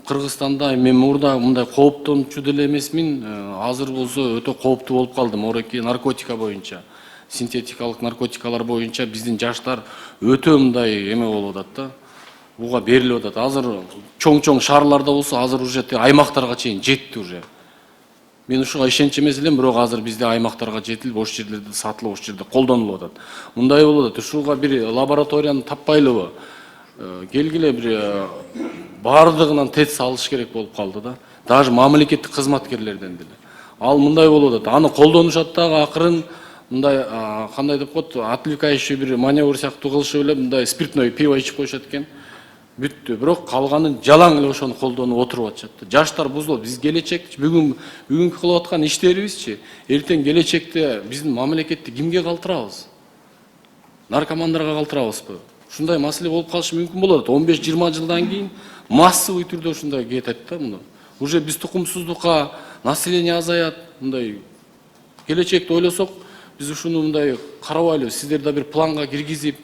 Кыргызстанда мен мурда мындай кооптончу деле эмесмин. Азыр болсо өтө кооптуу болуп калды. Мореки наркотика боюнча, синтетикалык наркотикалар боюнча биздин жаштар өтө мындай эме болуп атат да. Буга берилип атат. Азыр чоң шаарларда болсо азыр уже аймактарга чейин жетти уже. Мен ушуга ишенч эмес элем, бирок азыр бизде аймактарга жетилип, ош жерлерде сатылып, ош жерде колдонулуп атат. Мындай болуп атат. Ушуга бир лабораторияны таппайлыбы? Келгиле бир бардыгынан тест алыш керек болуп калды да. Даже мамлекеттик кызматкерлерден деле. Ал мындай болуп атат. Аны колдонушат дагы акырын мындай кандай деп коет, отвлекающий бир маневр сыяктуу кылышып эле мындай спиртной пиво ичип коюшат экен. Бүттү. Бирок калганын жалаң эле ошону колдонуп отуруп атышат. Жаштар бузулат. Биз келечекти бүгүнкү кылып аткан иштерибизчи, эртең келечекте биздин мамлекетти кимге калтырабыз? Наркомандарга калтырабызбы? Ушундай маселе болуп калышы мүмкүн болот. 15-20 жылдан кийин массовый түрдө ушундай кетет да муну. Уже биз тукумсуздукка, население азаят, мындай келечекти ойлосок, биз ушуну мындай карабайлы, сиздер да бир планга киргизип,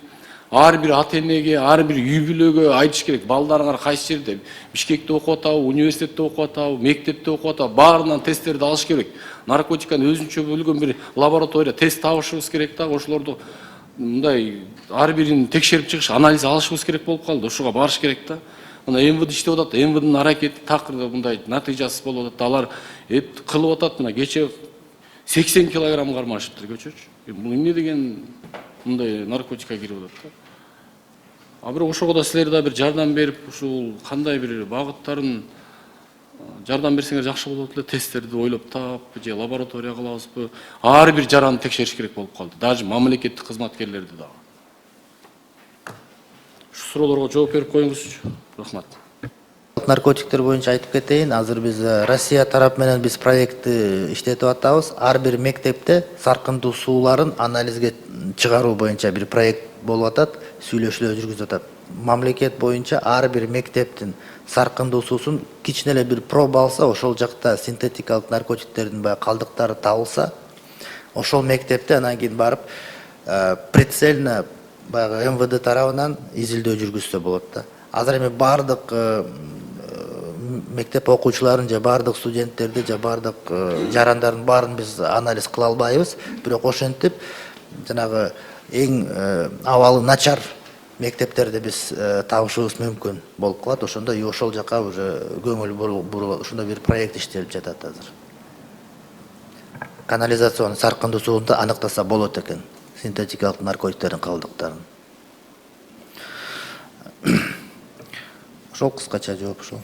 ар бир ата энеге, ар бир үй бүлөгө айтыш керек. Балдарыңар кайсы жерде? Бишкекте окуп атабы, университетте окуп атабы, мектепте окуп атабы, баарынан тесттерди алыш керек. Наркотиканы өзүнчө бөлгөн бир лаборатория тест табышыбыз керек да, ошолорду мындай ар бирин текшерип чыгыш, анализ алышыбыз керек болуп калды. Ушуга барыш керек да. Мына МВД иштеп атат. МВДнын аракети такыр мындай натыйжасыз болуп атат. Алар кылып атат. Мына кече 80 килограмм кармашыптыр көчөчү. Бул эмне деген мындай наркотика кирип атат да. А бирок ошого да силер да бир жардам берип, ушул кандай бир багыттарын жардам берсеңер жакшы болот эле. Тесттерди ойлоп таап, же лаборатория кылабызбы? Ар бир жараны текшериш керек болуп калды. Даже мамлекеттик кызматкерлерди дагы. Ушу суроолорго жооп берип коюңузчу. Рахмат. Наркотиктер боюнча айтып кетейин. Азыр биз Россия тарап менен биз проектти иштетип атабыз. Ар бир мектепте саркындуу сууларын анализге чыгаруу боюнча бир проект болуп атат, сүйлөшүүлөр жүргүзүп атат. Мамлекет боюнча ар бир мектептин саркындуу суусун кичине эле бир проба алса, ошол жакта синтетикалык наркотиктердин баягы калдыктары табылса, ошол мектепте анан кийин барып прицельно баягы МВД тарабынан изилдөө жүргүзсө болот да. Азыр эми бардык мектеп окуучуларын же бардык студенттерди же бардык жарандардын баарын биз анализ кыла албайбыз, бирок ошентип жанагы эң абалы начар мектептерди биз табышыбыз мүмкүн болуп калат. Ошондо ошол жака уже көңүл буруп ушундай бир проект иштелип жатат азыр. Канализациянын саркындуу суун аныктаса болот экен, синтетикалык наркотиктердин калдыктарын. Ошол кыскача жооп ошол.